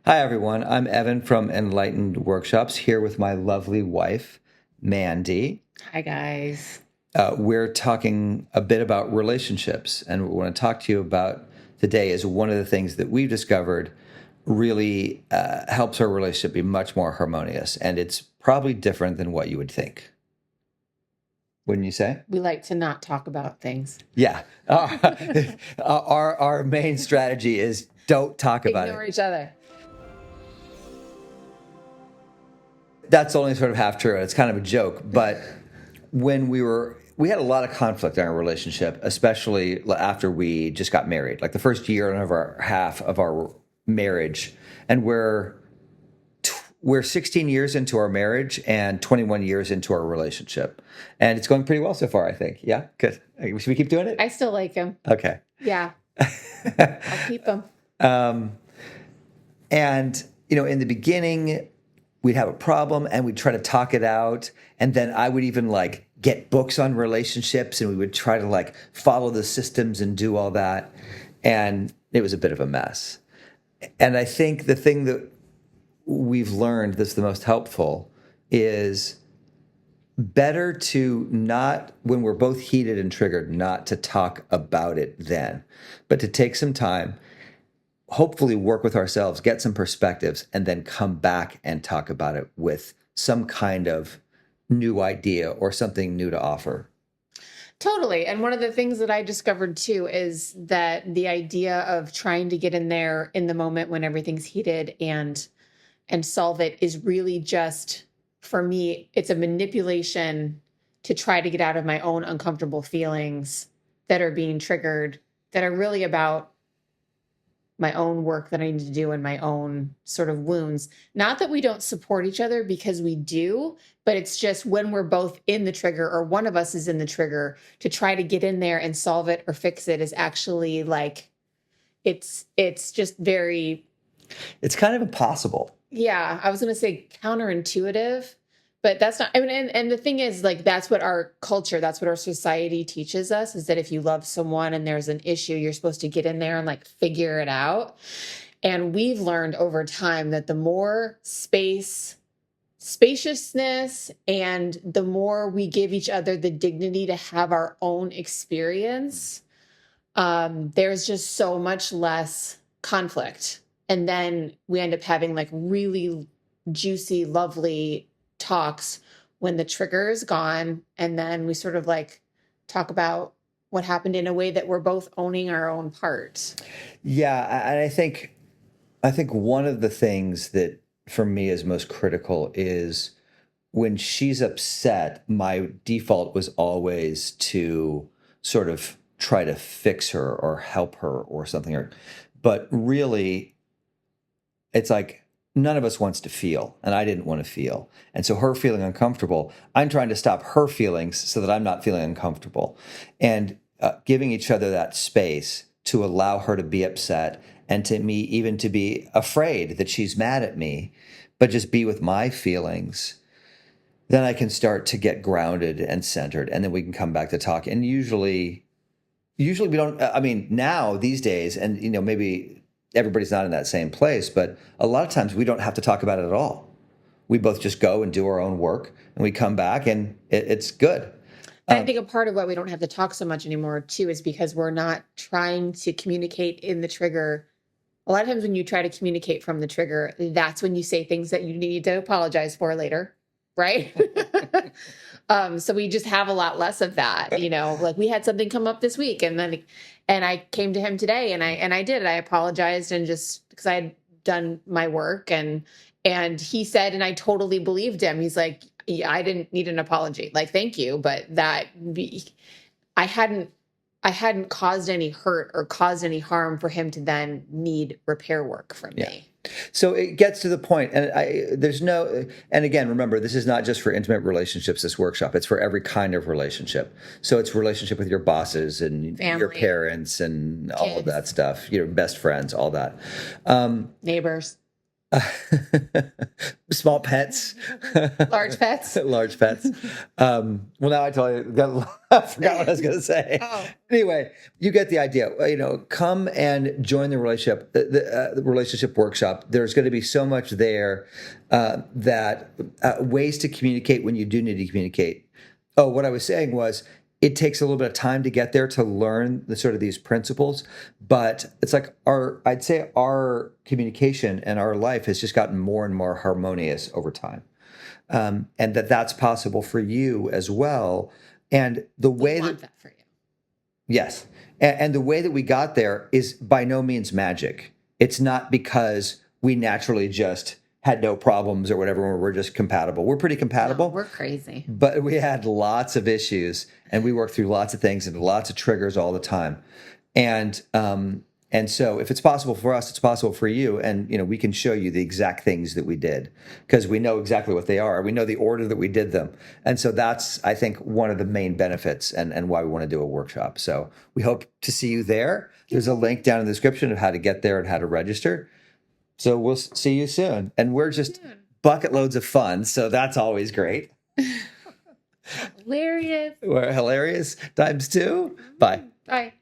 Hi, everyone. I'm Evan from Enlightened Workshops here with my lovely wife, Mandy. Hi, guys. We're talking a bit about relationships, and what we want to talk to you about today is one of the things that we've discovered really helps our relationship be much more harmonious, and it's probably different than what you would think. Wouldn't you say? We like to not talk about things. Yeah. Our main strategy is don't talk about Ignore it. each other. That's only sort of half true. It's kind of a joke, but we had a lot of conflict in our relationship, especially after we just got married. Like the first year and of our half of our marriage, and we're 16 years into our marriage and 21 years into our relationship, and it's going pretty well so far. I think. Yeah, good. Should we keep doing it? I still like him. Okay. Yeah, I'll keep him. And, in the beginning, we'd have a problem and we'd try to talk it out. And then I would even like get books on relationships and we would try to like follow the systems and do all that. And it was a bit of a mess. And I think the thing that we've learned that's the most helpful is better to not, when we're both heated and triggered, not to talk about it then, but to take some time, hopefully work with ourselves, get some perspectives, and then come back and talk about it with some kind of new idea or something new to offer. Totally. And one of the things that I discovered too is that the idea of trying to get in there in the moment when everything's heated and solve it is really just, for me, it's a manipulation to try to get out of my own uncomfortable feelings that are being triggered, that are really about my own work that I need to do and my own sort of wounds. Not that we don't support each other, because we do, but it's just when we're both in the trigger or one of us is in the trigger, to try to get in there and solve it or fix it is actually like, it's just very, It's kind of impossible. yeah, I was going to say counterintuitive, but that's not, I mean, and the thing is, like, that's what our culture, that's what our society teaches us, is that if you love someone and there's an issue, you're supposed to get in there and like figure it out. And we've learned over time that the more spaciousness, and the more we give each other the dignity to have our own experience, there's just so much less conflict. And then we end up having like really juicy, lovely talks when the trigger is gone. And then we sort of like talk about what happened in a way that we're both owning our own part. Yeah, and I think one of the things that for me is most critical is when she's upset, my default was always to sort of try to fix her or help her or something. But really, it's like none of us wants to feel, and I didn't want to feel. And so her feeling uncomfortable, I'm trying to stop her feelings so that I'm not feeling uncomfortable. And giving each other that space to allow her to be upset and to me even to be afraid that she's mad at me, but just be with my feelings, then I can start to get grounded and centered, and then we can come back to talk. And usually we don't. I mean, now these days, and maybe everybody's not in that same place, but a lot of times we don't have to talk about it at all. We both just go and do our own work, and we come back, and it's good. And I think a part of why we don't have to talk so much anymore too is because we're not trying to communicate in the trigger. A lot of times when you try to communicate from the trigger, that's when you say things that you need to apologize for later, right? So we just have a lot less of that, like we had something come up this week, and I came to him today and I did, I apologized, and just because I had done my work, and he said, and I totally believed him. He's like, yeah, I didn't need an apology. Like, thank you. But I hadn't I hadn't caused any hurt or caused any harm for him to then need repair work from me. So it gets to the point, and there's no, and again, remember, this is not just for intimate relationships, this workshop. It's for every kind of relationship. So it's relationship with your bosses and Family, your parents and all of kids, that stuff, your best friends, all that. neighbors. Small pets, Large pets. large pets. Well, now I tell you, I forgot what I was going to say. Oh, Anyway, you get the idea. Come and join the relationship, the relationship workshop. There's going to be so much there that ways to communicate when you do need to communicate. Oh, what I was saying was it takes a little bit of time to get there to learn the sort of these principles, but it's like I'd say our communication and our life has just gotten more and more harmonious over time. And that's possible for you as well. And the we way want that, that for you. yes, and the way that we got there is by no means magic. It's not because we naturally just had no problems or whatever, or we're just compatible. We're pretty No, compatible, we're crazy. but we had lots of issues and we worked through lots of things and lots of triggers all the time. And so if it's possible for us, it's possible for you. And we can show you the exact things that we did because we know exactly what they are. We know the order that we did them. And so that's, I think, one of the main benefits and why we want to do a workshop. So we hope to see you there. There's a link down in the description of how to get there and how to register. So we'll see you soon. And we're just bucket loads of fun. So that's always great. Hilarious. We're hilarious times two. Bye. Bye.